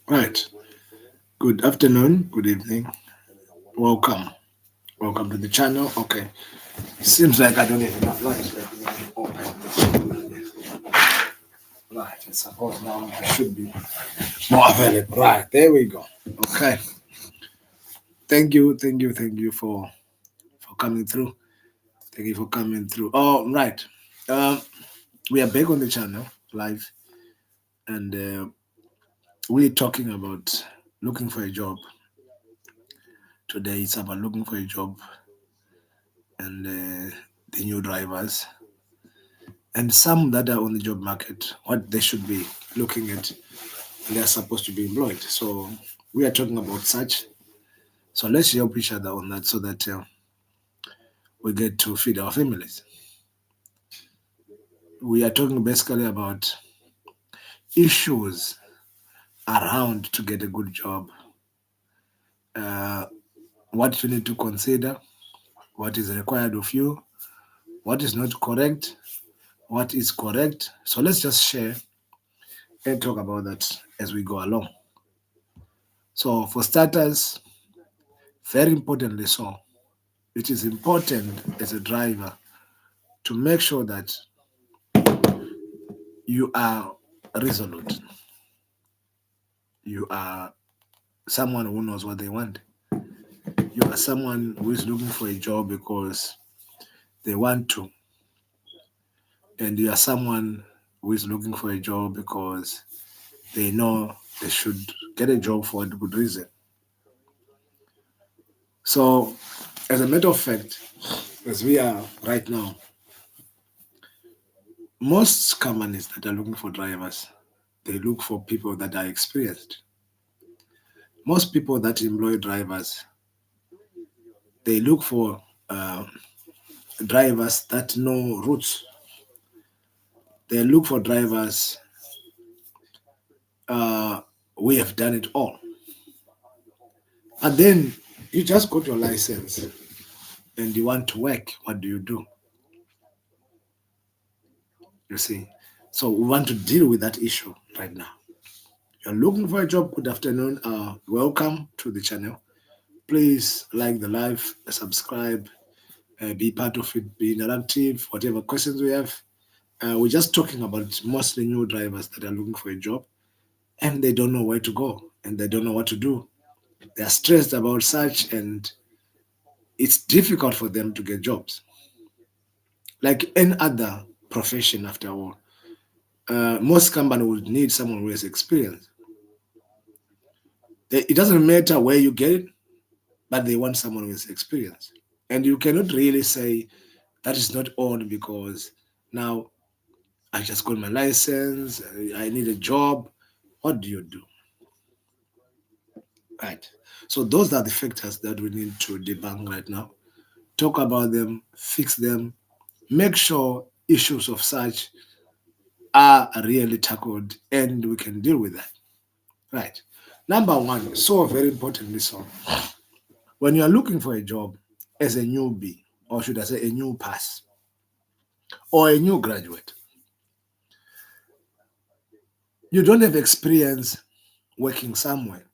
Right. Good afternoon. Good evening. Welcome. Welcome to the channel. Okay. Seems like I don't have enough light. Let me open this. Right. I suppose now I should be more available. Right. There we go. Okay. Thank you. Thank you. Thank you for coming through. Thank you for coming through. Oh, right. Um, we are back on the channel live, and we're talking about looking for a job. Today it's about looking for a job and the new drivers and some that are on the job market, what they should be looking at when they are supposed to be employed. So we are talking about such. So let's help each other on that so that we get to feed our families. We are talking basically about issues around to get a good job, uh, what you need to consider, what is required of you, what is not correct, what is correct. So let's just share and talk about that as we go along. So for starters, very importantly so, it is important as a driver to make sure that you are resolute. You are someone who knows what they want. You are someone who is looking for a job because they want to. And you are someone who is looking for a job because they know they should get a job for a good reason. So, as a matter of fact, as we are right now, most companies that are looking for drivers, they look for people that are experienced. Most people that employ drivers, they look for drivers that know routes. They look for drivers we have done it all. And then you just got your license and you want to work. What do? You see? So we want to deal with that issue right now. You're looking for a job. Good afternoon. Welcome to the channel. Please like the live, subscribe, be part of it, be interactive, whatever questions we have. We're just talking about mostly new drivers that are looking for a job and they don't know where to go and they don't know what to do. They are stressed about such and it's difficult for them to get jobs. Like any other profession, after all, most company would need someone who has experience. It doesn't matter where you get it, but they want someone with experience. And you cannot really say that is not on because now I just got my license, I need a job. What do you do? Right. So those are the factors that we need to debunk right now. Talk about them, fix them, make sure issues of such are really tackled and we can deal with that. Right. Number one, so very importantly, so when you are looking for a job as a newbie, or should I say a new pass, or a new graduate, you don't have experience working somewhere,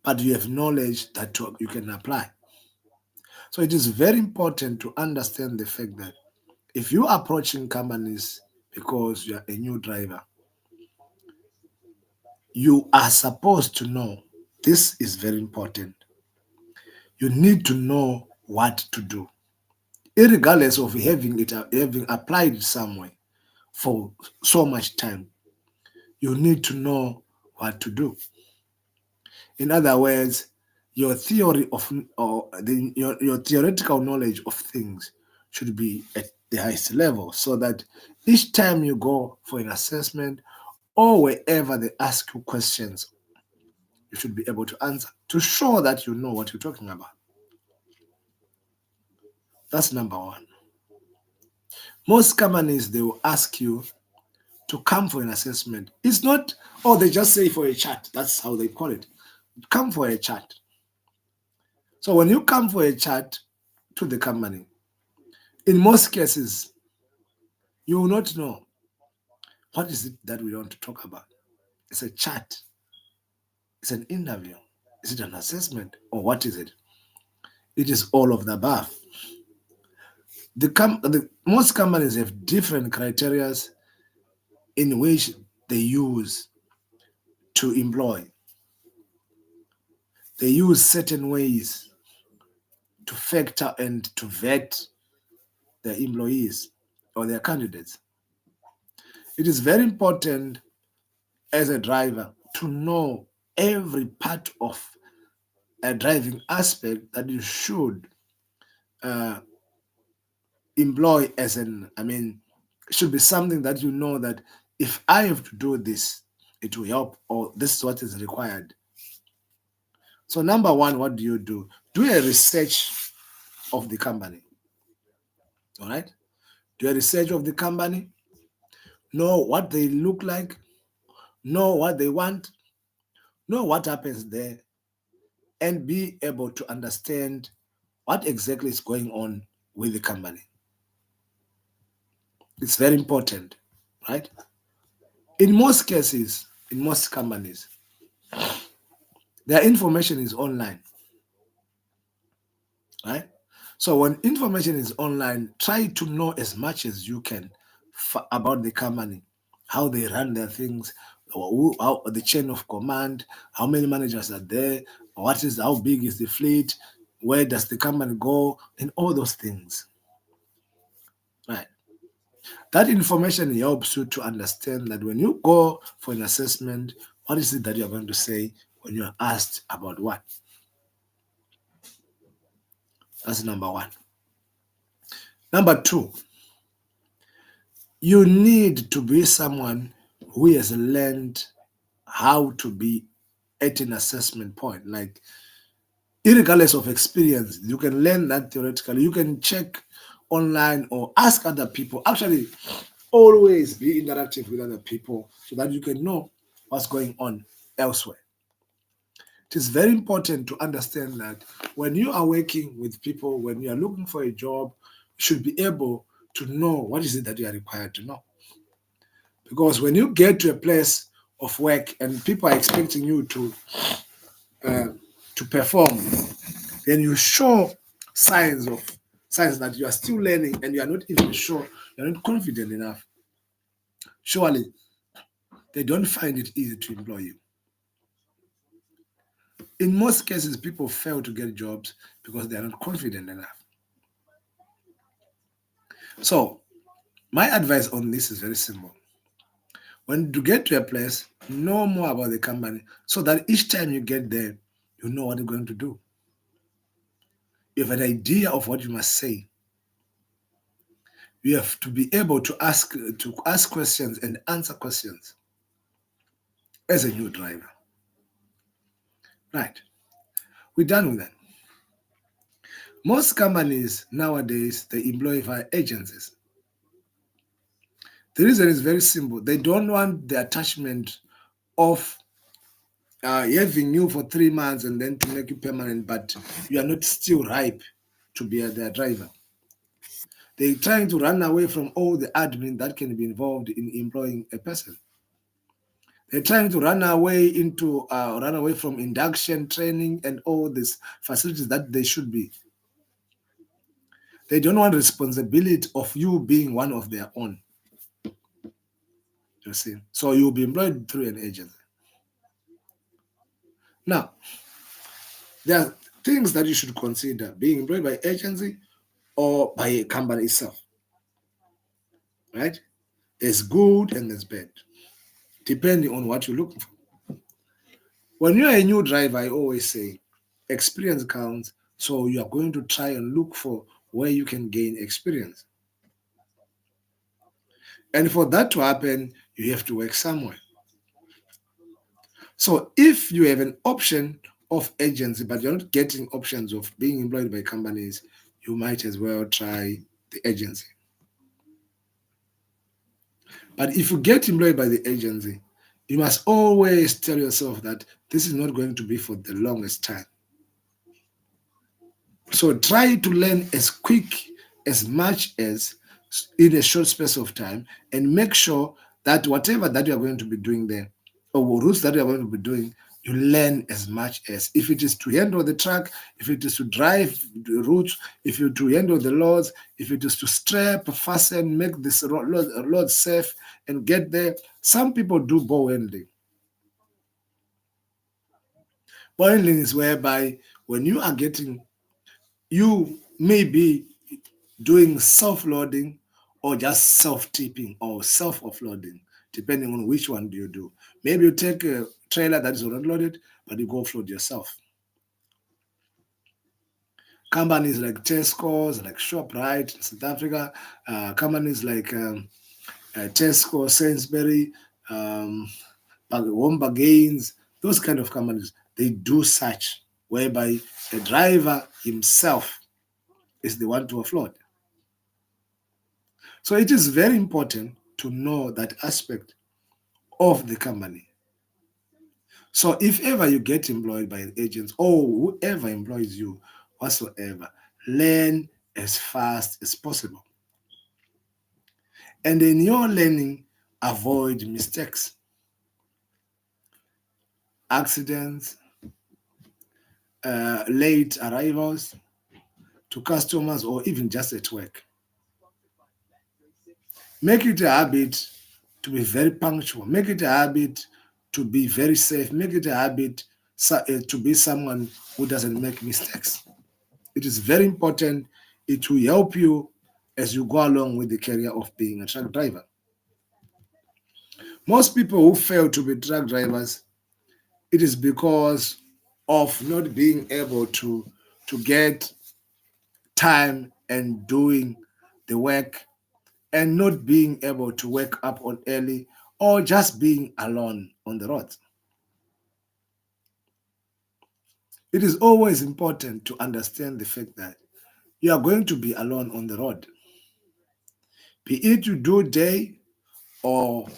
but you have knowledge that you can apply. So it is very important to understand the fact that if you are approaching companies because you are a new driver, you are supposed to know this is very important. You need to know what to do, regardless of having applied somewhere for so much time. You need to know what to do. In other words, your theory of or your theoretical knowledge of things should be at the highest level so that each time you go for an assessment or wherever they ask you questions, you should be able to answer to show that you know what you're talking about. That's number one. Most companies, they will ask you to come for an assessment. It's not, oh, they just say for a chat. That's how they call it. Come for a chat. So when you come for a chat to the company, in most cases, you will not know what is it that we want to talk about. It's a chat. It's an interview. Is it an assessment? Or what is it? It is all of the above. Most companies have different criteria in which they use to employ. They use certain ways to factor and to vet their employees or their candidates. It is very important as a driver to know every part of a driving aspect that you should uh, employ as should be something that you know that if I have to do this, it will help, or this is what is required. So, number one, what do? Do a research of the company. All right? Do a research of the company, know what they look like, know what they want, know what happens there, and be able to understand what exactly is going on with the company. It's very important, right? In most cases, in most companies, their information is online, right? So when information is online, try to know as much as you can about the company, how they run their things, how the chain of command, how many managers are there, how big is the fleet, where does the company go, and all those things, right? That information helps you to understand that when you go for an assessment, what is it that you're going to say when you're asked about what? That's number one. Number two, you need to be someone who has learned how to be at an assessment point. Like, regardless of experience, you can learn that theoretically. You can check online or ask other people. Actually, always be interactive with other people so that you can know what's going on elsewhere. It is very important to understand that when you are working with people, when you are looking for a job, you should be able to know what is it that you are required to know. Because when you get to a place of work and people are expecting you uh, to perform, then you show signs of signs that you are still learning and you are not even sure, you're not confident enough. Surely they don't find it easy to employ you. In most cases, people fail to get jobs because they are not confident enough. So, my advice on this is very simple. When you get to a place, know more about the company so that each time you get there, you know what you're going to do. You have an idea of what you must say. You have to be able to ask questions and answer questions as a new driver. Right. We're done with that. Most companies nowadays they employ via agencies. The reason is very simple. They don't want the attachment of having you for 3 months and then to make you permanent, but you are not still ripe to be their driver. They're trying to run away from all the admin that can be involved in employing a person. They're trying to run away from induction training and all these facilities that they should be. They don't want responsibility of you being one of their own. You see, so you'll be employed through an agency. Now, there are things that you should consider being employed by agency or by a company itself. Right? There's good and there's bad, depending on what you're looking for. When you're a new driver, I always say experience counts. So you are going to try and look for where you can gain experience. And for that to happen, you have to work somewhere. So if you have an option of agency, but you're not getting options of being employed by companies, you might as well try the agency. But if you get employed by the agency, you must always tell yourself that this is not going to be for the longest time. So try to learn as quick as much as in a short space of time and make sure that whatever that you are going to be doing there or routes that you are going to be doing You learn as much as if it is to handle the truck, if it is to drive the routes, if you to handle the loads, if it is to strap, fasten, make this load safe and get there. Some people do bow handling. Bow handling is whereby when you are getting, you may be doing self-loading or just self-tipping or self-offloading, depending on which one do you do. Maybe you take a trailer that is already loaded, but you go offload yourself. Companies like Tesco's, like ShopRite in South Africa, companies like Tesco, Sainsbury, um, Home Bargains, those kind of companies, they do such, whereby the driver himself is the one to offload. So it is very important to know that aspect of the company. So if ever you get employed by an agent or whoever employs you whatsoever, learn as fast as possible. And in your learning, avoid mistakes, accidents, late arrivals to customers, or even just at work. Make it a habit to be very punctual. Make it a habit to be very safe. Make it a habit to be someone who doesn't make mistakes. It is very important. It will help you as you go along with the career of being a truck driver. Most people who fail to be truck drivers, it is because of not being able to get time and doing the work and not being able to wake up on early or just being alone on the road. It is always important to understand the fact that you are going to be alone on the road. Be it you do day or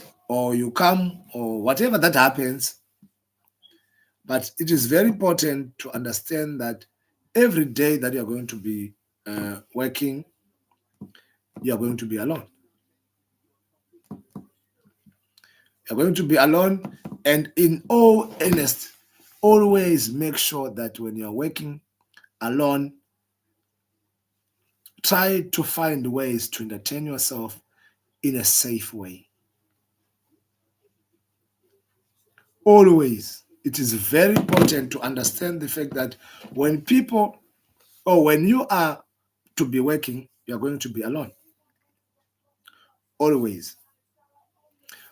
you come or whatever that happens, but it is very important to understand that every day that you are going to be working, you are going to be alone. You're going to be alone, and in all earnest, always make sure that when you're working alone, try to find ways to entertain yourself in a safe way. Always. It is very important to understand the fact that when people or when you are to be working, you're going to be alone. Always.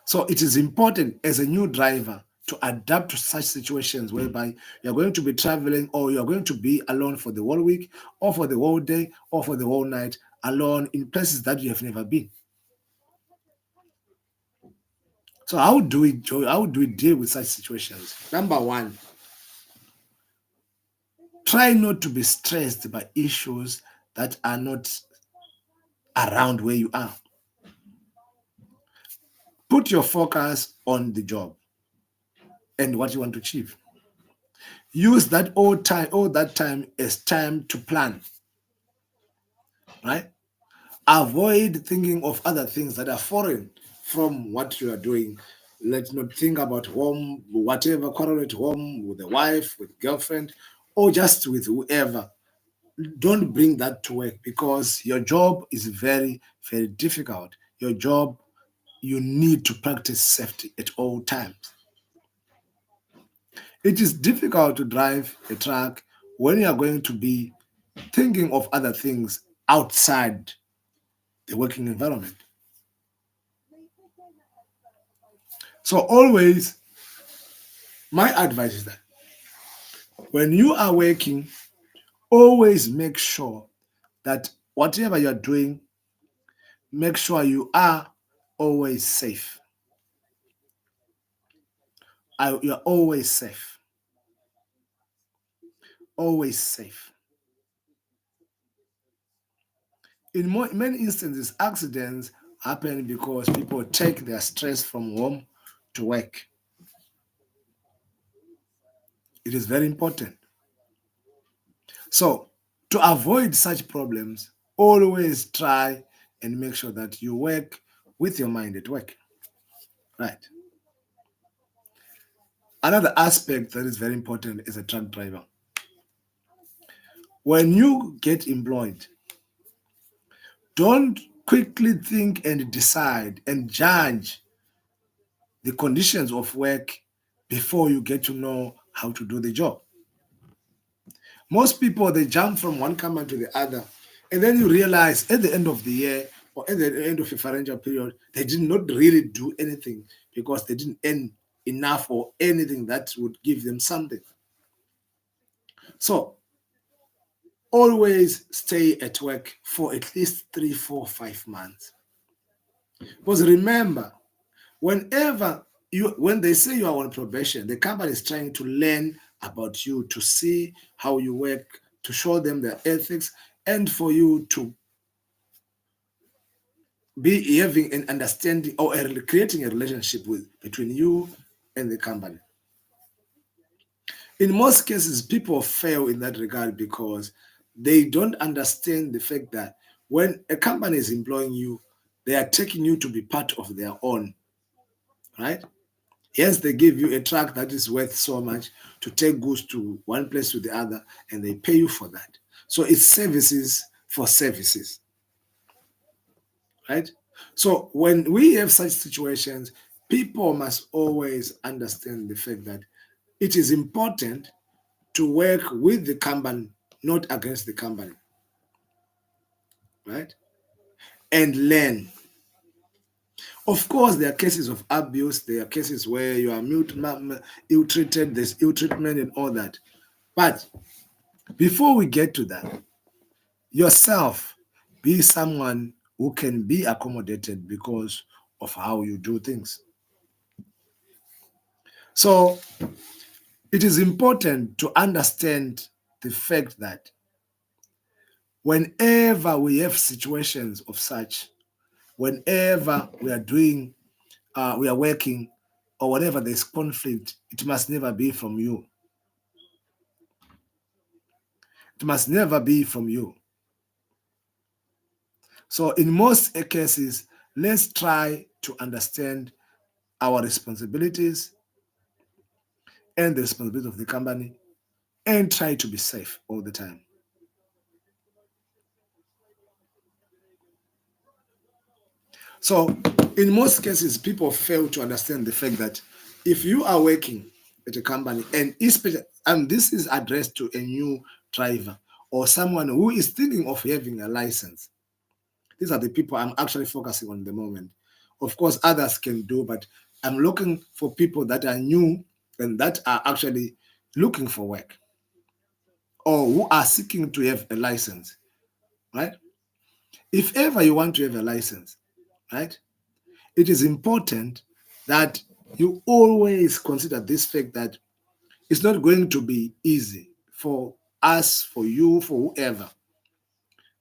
So it is important as a new driver to adapt to such situations whereby you're going to be traveling or you're going to be alone for the whole week or for the whole day or for the whole night, alone in places that you have never been. So how do we deal with such situations? Number one, try not to be stressed by issues that are not around where you are. Put your focus on the job and what you want to achieve. Use that all that time as time to plan, right? Avoid thinking of other things that are foreign from what you are doing. Let's not think about home, whatever, quarrel at home with the wife, with girlfriend, or just with whoever. Don't bring that to work because your job is very, very difficult. Your job, you need to practice safety at all times. It is difficult to drive a truck when you are going to be thinking of other things outside the working environment. So always, my advice is that when you are working, always make sure that whatever you're doing, make sure you are always safe. You're always safe. Always safe. In many instances, accidents happen because people take their stress from home to work. It is very important. So, to avoid such problems, always try and make sure that you work with your mind at work. Right. Another aspect that is very important as a truck driver. When you get employed, don't quickly think and decide and judge the conditions of work before you get to know how to do the job. Most people, they jump from one company to the other, and then you realize at the end of the year or at the end of a financial period, they did not really do anything because they didn't earn enough or anything that would give them something. So always stay at work for at least 3, 4, 5 months. Because remember, when they say you are on probation, the company is trying to learn about you, to see how you work, to show them their ethics, and for you to be having an understanding or creating a relationship with between you and the company. In most cases, people fail in that regard because they don't understand the fact that when a company is employing you, they are taking you to be part of their own, right? Yes, they give you a truck that is worth so much to take goods to one place to the other, and they pay you for that. So it's services for services, right? So when we have such situations, people must always understand the fact that it is important to work with the company, not against the company, right? And learn. Of course, there are cases of abuse, there are cases where you are ill treated, there's ill treatment and all that. But before we get to that, yourself be someone who can be accommodated because of how you do things. So it is important to understand the fact that whenever we have situations of such, whenever we are doing, we are working, or whatever there's conflict, it must never be from you. It must never be from you. So in most cases, let's try to understand our responsibilities and the responsibility of the company and try to be safe all the time. So in most cases, people fail to understand the fact that if you are working at a company, and especially, and this is addressed to a new driver or someone who is thinking of having a license, these are the people I'm actually focusing on at the moment. Of course, others can do, but I'm looking for people that are new and that are actually looking for work or who are seeking to have a license, right? If ever you want to have a license, right, it is important that you always consider this fact that it's not going to be easy for us, for you, for whoever,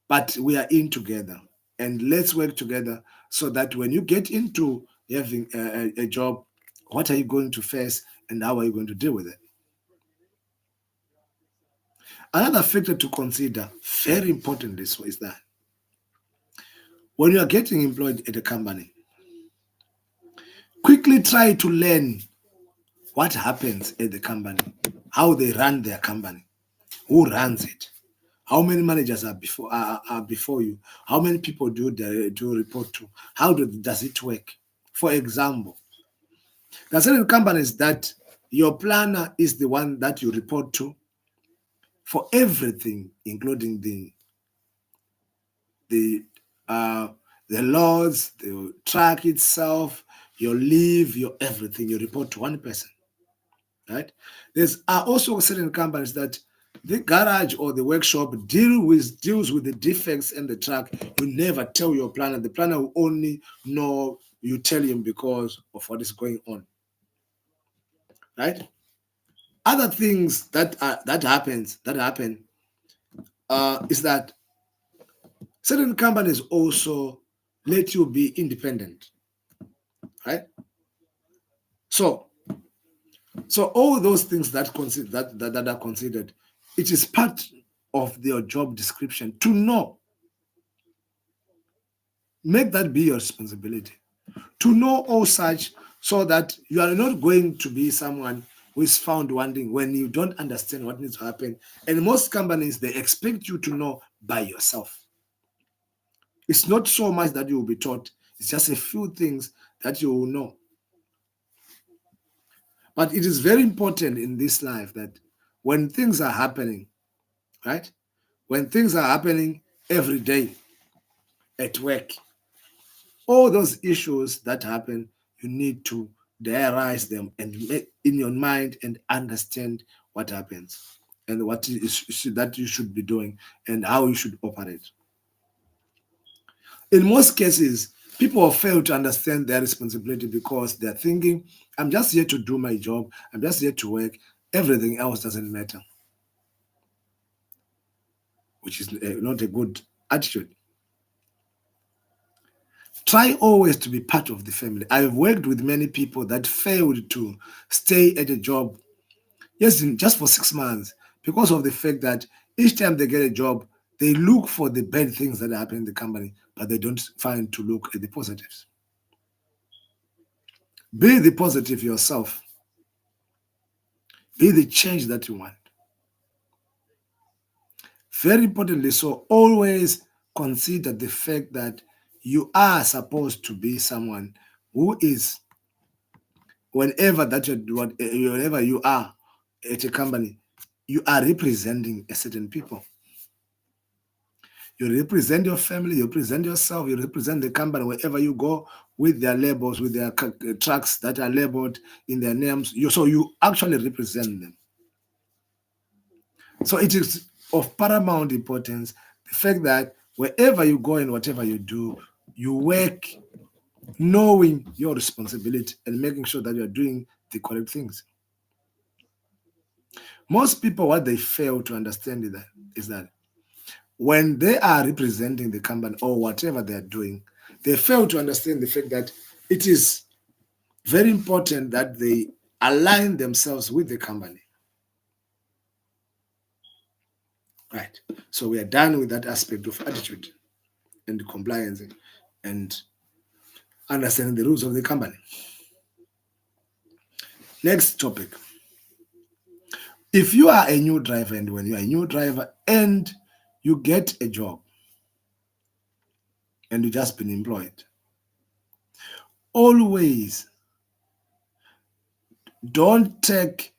but we are in together and let's work together so that when you get into having a job, what are you going to face and how are you going to deal with it? Another factor to consider, very important, is that when you are getting employed at a company, quickly try to learn what happens at the company, how they run their company, who runs it, how many managers are before you, how many people do report to, does it work? For example, there are certain companies that your planner is the one that you report to for everything, including the uh, the laws, the track itself, your leave, your everything. You report to one person, right? There's are also certain companies that the garage or the workshop deals with the defects in the truck. You never tell your planner. The planner will only know you tell him because of what is going on, right? Other things that happen is that certain companies also let you be independent, right? So all those things that are considered, it is part of your job description to know. Make that be your responsibility to know all such so that you are not going to be someone who is found wanting when you don't understand what needs to happen. And most companies, they expect you to know by yourself. It's not so much that you will be taught, it's just a few things that you will know. But it is very important in this life that when things are happening, right? When things are happening every day at work, all those issues that happen, you need to diarize them and make in your mind and understand what happens and what is that you should be doing and how you should operate. In most cases, people fail to understand their responsibility because they're thinking, I'm just here to do my job, I'm just here to work, everything else doesn't matter, which is not a good attitude. Try always to be part of the family. I've worked with many people that failed to stay at a job, yes, just for 6 months, because of the fact that each time they get a job, they look for the bad things that happen in the company, but they don't find to look at the positives. Be the positive yourself. Be the change that you want. Very importantly, so always consider the fact that you are supposed to be someone who is, whenever you are at a company, you are representing a certain people. You represent your family, you represent yourself, you represent the company wherever you go with their labels, with their trucks that are labeled in their names. So you actually represent them. So it is of paramount importance the fact that wherever you go and whatever you do, you work knowing your responsibility and making sure that you're doing the correct things. Most people, what they fail to understand is that when they are representing the company or whatever they're doing, they fail to understand the fact that it is very important that they align themselves with the company. Right. So we are done with that aspect of attitude and compliance and understanding the rules of the company. Next topic. If you are a new driver and when you are a new driver and you get a job and you just been employed, always don't take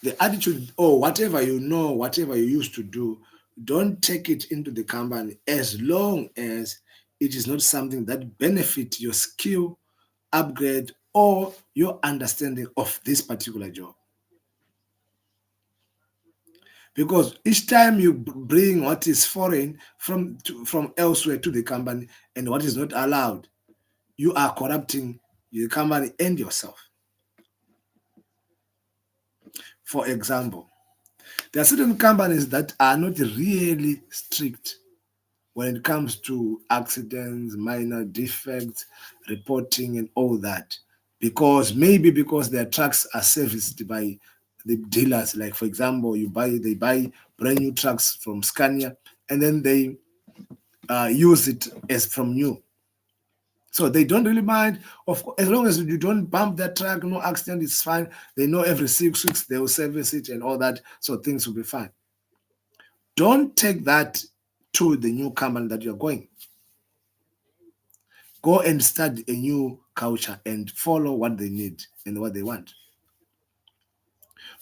the attitude or whatever you know, whatever you used to do, don't take it into the company as long as it is not something that benefits your skill upgrade or your understanding of this particular job. Because each time you bring what is foreign from elsewhere to the company and what is not allowed, you are corrupting the company and yourself. For example, there are certain companies that are not really strict when it comes to accidents, minor defects, reporting, and all that. Because their trucks are serviced by the dealers. Like for example, they buy brand new trucks from Scania, and then they use it as from new. So they don't really mind. Of course, as long as you don't bump that truck, no accident, it's fine. They know every 6 weeks they will service it and all that, so things will be fine. Don't take that to the new company that you're going. Go and start a new culture and follow what they need and what they want.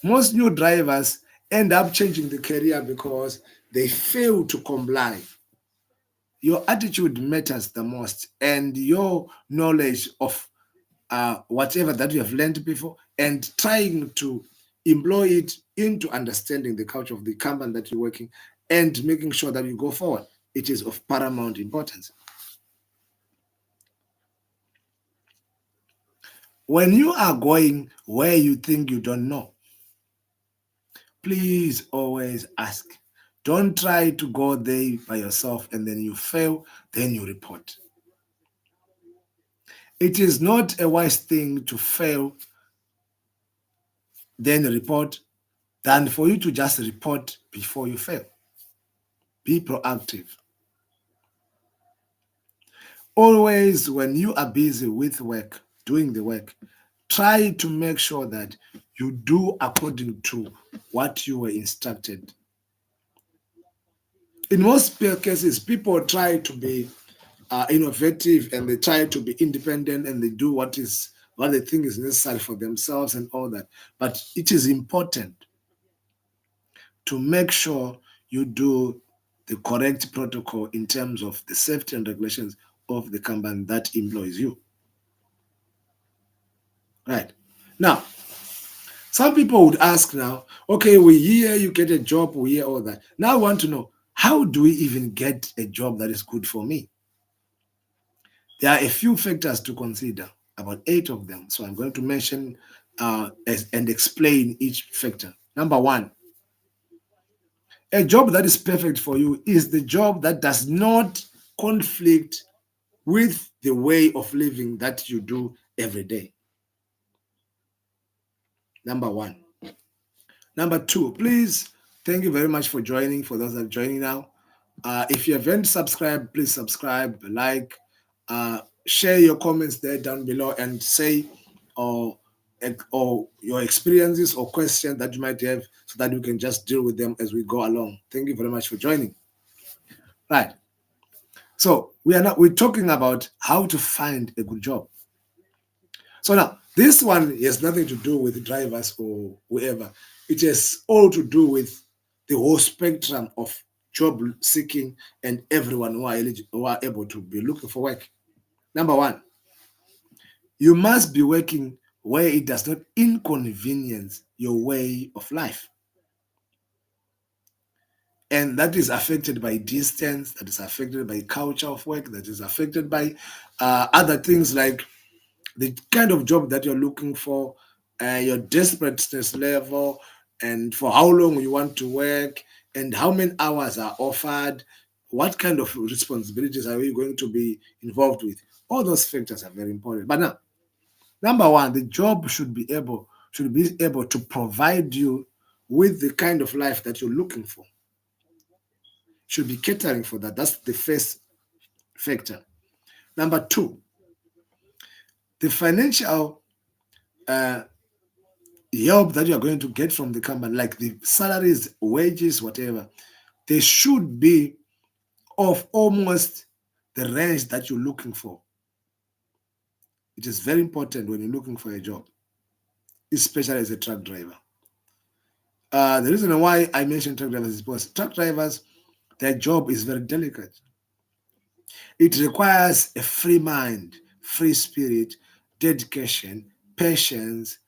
Most new drivers end up changing the career because they fail to comply. Your attitude matters the most, and your knowledge of whatever that you have learned before, and trying to employ it into understanding the culture of the company that you're working and making sure that you go forward. It is of paramount importance. When you are going where you think you don't know, please always ask. Don't try to go there by yourself and then you fail, then you report. It is not a wise thing to fail, then report, than for you to just report before you fail. Be proactive. Always, when you are busy with work, doing the work, try to make sure that you do according to what you were instructed. In most cases, people try to be innovative and they try to be independent and they do what they think is necessary for themselves and all that. But it is important to make sure you do the correct protocol in terms of the safety and regulations of the company that employs you. Right. Now, some people would ask now, okay, we hear you get a job, we hear all that. Now I want to know, how do we even get a job that is good for me? There are a few factors to consider, about 8 of them. So I'm going to mention and explain each factor. Number one, a job that is perfect for you is the job that does not conflict with the way of living that you do every day. Number one. Number two, please, thank you very much for joining. For those that are joining now, if you haven't subscribed, please subscribe, like, share your comments there down below, and say or your experiences or questions that you might have, so that we can just deal with them as we go along. Thank you very much for joining. Right. So we're talking about how to find a good job. So now this one has nothing to do with drivers or whoever. It has all to do with the whole spectrum of job seeking and everyone who are able to be looking for work. Number one, you must be working where it does not inconvenience your way of life. And that is affected by distance, that is affected by culture of work, that is affected by other things like the kind of job that you're looking for, your desperateness level, and for how long you want to work, and how many hours are offered, what kind of responsibilities are you going to be involved with. All those factors are very important. But now, number one, the job should be able to provide you with the kind of life that you're looking for. Should be catering for that. That's the first factor. Number two, the financial help that you are going to get from the company, like the salaries, wages, whatever, they should be of almost the range that you're looking for. It is very important when you're looking for a job, especially as a truck driver. The reason why I mentioned truck drivers is because truck drivers, their job is very delicate. It requires a free mind, free spirit, dedication, patience,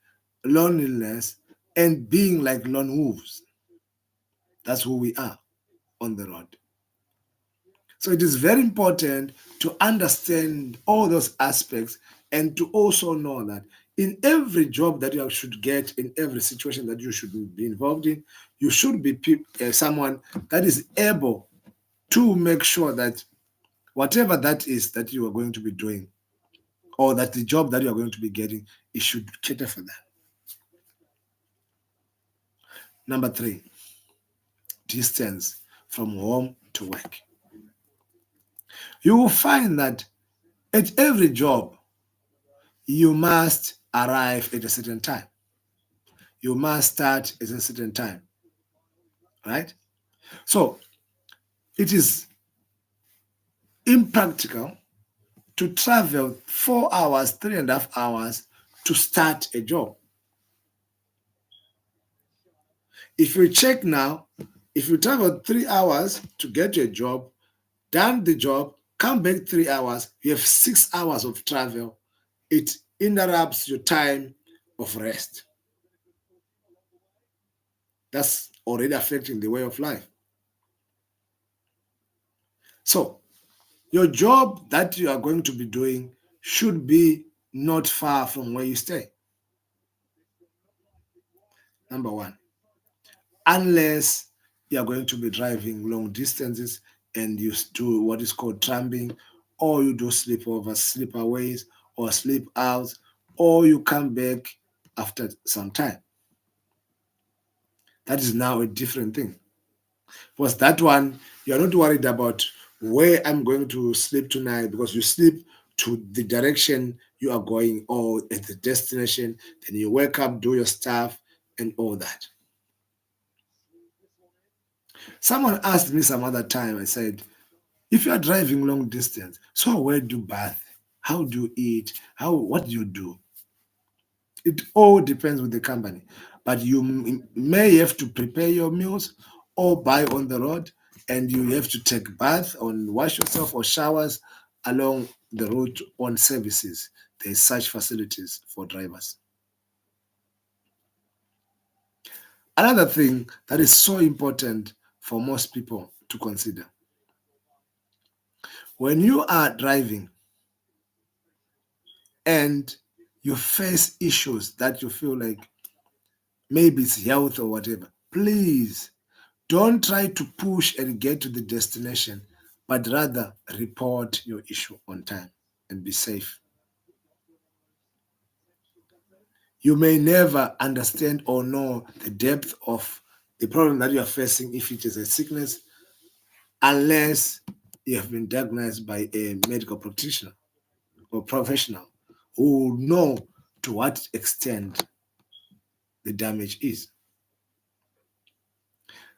loneliness, and being like lone wolves. That's who we are on the road. So it is very important to understand all those aspects and to also know that in every job that you should get, in every situation that you should be involved in, you should be someone that is able to make sure that whatever that is that you are going to be doing, or that the job that you are going to be getting, it should cater for that. Number three, distance from home to work. You will find that at every job, you must arrive at a certain time. You must start at a certain time, right? So it is impractical to travel 4 hours, 3.5 hours to start a job. If you check now, if you travel 3 hours to get your job, done the job, come back 3 hours, you have 6 hours of travel. It interrupts your time of rest. That's already affecting the way of life. So your job that you are going to be doing should be not far from where you stay. Number one, unless you are going to be driving long distances and you do what is called tramping, or you do sleepovers, sleepaways, or sleep out, or you come back after some time. That is now a different thing. Because that one, you're not worried about where I'm going to sleep tonight, because you sleep to the direction you are going or at the destination, then you wake up, do your stuff, and all that. Someone asked me some other time, I said, if you are driving long distance, so where do you bath? How do you eat? What do you do? It all depends with the company. But you may have to prepare your meals or buy on the road, and you have to take bath or wash yourself or showers along the road on services. There's such facilities for drivers. Another thing that is so important for most people to consider when you are driving and you face issues that you feel like maybe it's health or whatever, please don't try to push and get to the destination, but rather report your issue on time and be safe. You may never understand or know the depth of the problem that you are facing if it is a sickness, unless you have been diagnosed by a medical practitioner or professional who will know to what extent the damage is.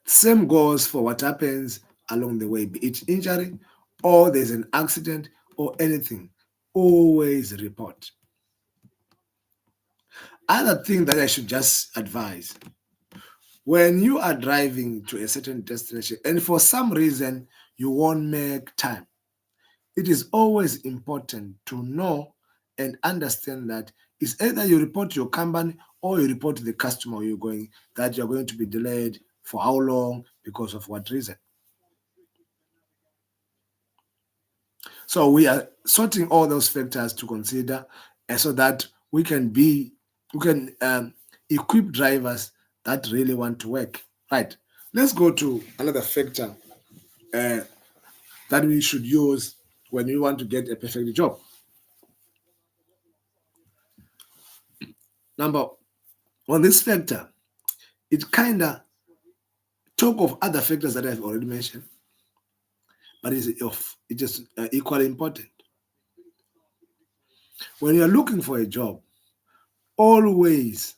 Same goes for what happens along the way, be it injury or there's an accident or anything. Always report. Other thing that I should just advise when you are driving to a certain destination and for some reason you won't make time, it is always important to know and understand that it's either you report to your company or you report to the customer you're going that you're going to be delayed for how long because of what reason. So we are sorting all those factors to consider, and so that we can equip drivers that really want to work. Right. Let's go to another factor uh, that we should use when we want to get a perfect job. Number on this factor, it kind of talk of other factors that I've already mentioned, but it is equally important. When you're looking for a job, always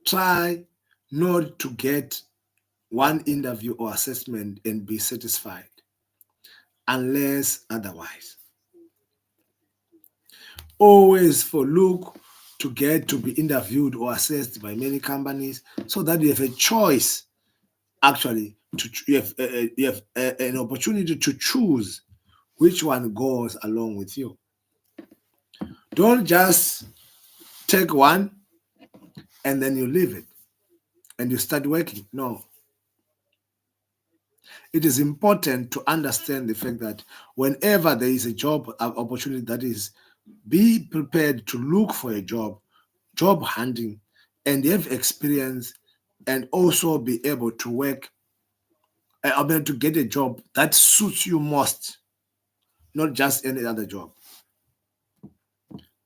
try not to get one interview or assessment and be satisfied unless otherwise. Always for look to get to be interviewed or assessed by many companies so that you have a choice actually you have an opportunity to choose which one goes along with you. Don't just take one and then you leave it and you start working. No, it is important to understand the fact that whenever there is a job opportunity that is, be prepared to look for a job hunting, and have experience, and also be able to work, able to get a job that suits you most, not just any other job.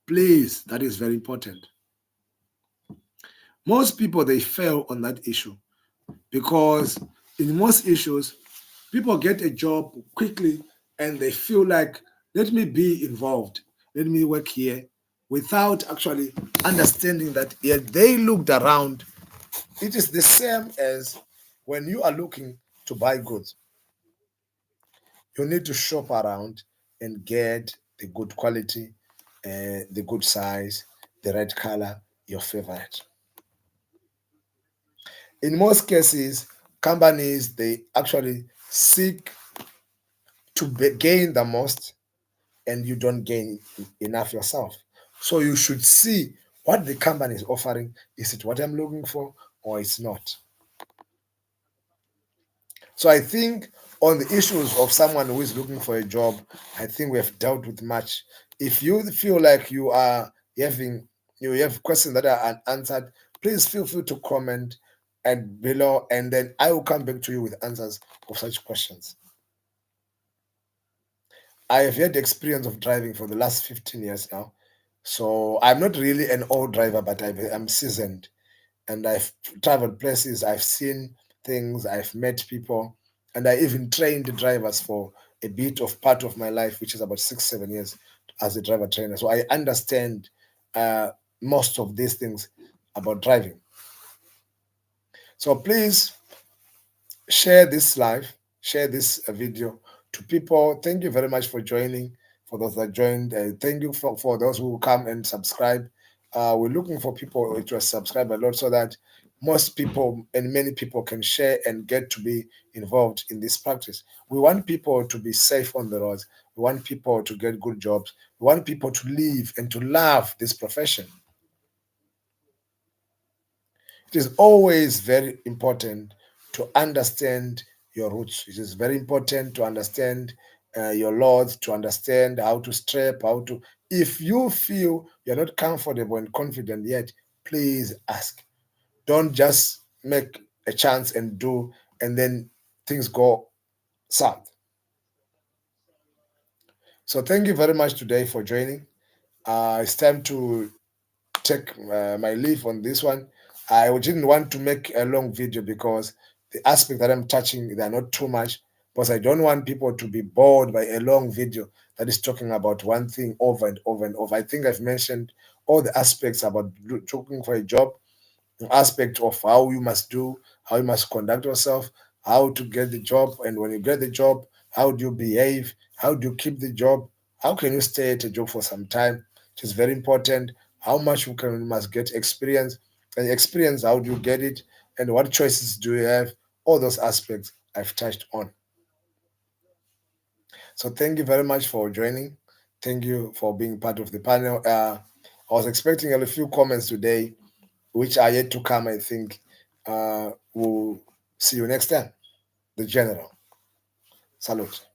Please, that is very important. Most people they fail on that issue because in most issues, people get a job quickly and they feel like, let me be involved, let me work here, without actually understanding that they looked around. It is the same as when you are looking to buy goods. You need to shop around and get the good quality, the good size, the right color, your favorite. In most cases, companies they actually seek to gain the most, and you don't gain enough yourself. So you should see what the company is offering. Is it what I'm looking for, or it's not? So I think on the issues of someone who is looking for a job, I think we have dealt with much. If you feel like you have questions that are unanswered, please feel free to comment and below, and then I will come back to you with answers of such questions. I have had experience of driving for the last 15 years now. So I'm not really an old driver, but I'm seasoned, and I've traveled places, I've seen things, I've met people, and I even trained drivers for a bit of part of my life, which is about 6, 7 years as a driver trainer. So I understand most of these things about driving. So please share this live, share this video to people. Thank you very much for joining. For those that joined, thank you for those who come and subscribe. We're looking for people to subscribe a lot so that most people and many people can share and get to be involved in this practice. We want people to be safe on the roads. We want people to get good jobs. We want people to live and to love this profession. It is always very important to understand your roots. It is very important to understand your laws, to understand how to strap, how to. If you feel you're not comfortable and confident yet, please ask. Don't just make a chance and do, and then things go south. So thank you very much today for joining. It's time to take my leave on this one. I didn't want to make a long video because the aspect that I'm touching, they're not too much, because I don't want people to be bored by a long video that is talking about one thing over and over and over. I think I've mentioned all the aspects about looking for a job, aspect of how you must do, how you must conduct yourself, how to get the job, and when you get the job, how do you behave, how do you keep the job, how can you stay at a job for some time, which is very important. How much you must get experience, and experience, how do you get it, and what choices do you have? All those aspects I've touched on. So thank you very much for joining. Thank you for being part of the panel. I was expecting a few comments today which are yet to come, I think. We'll see you next time. The General. Salute.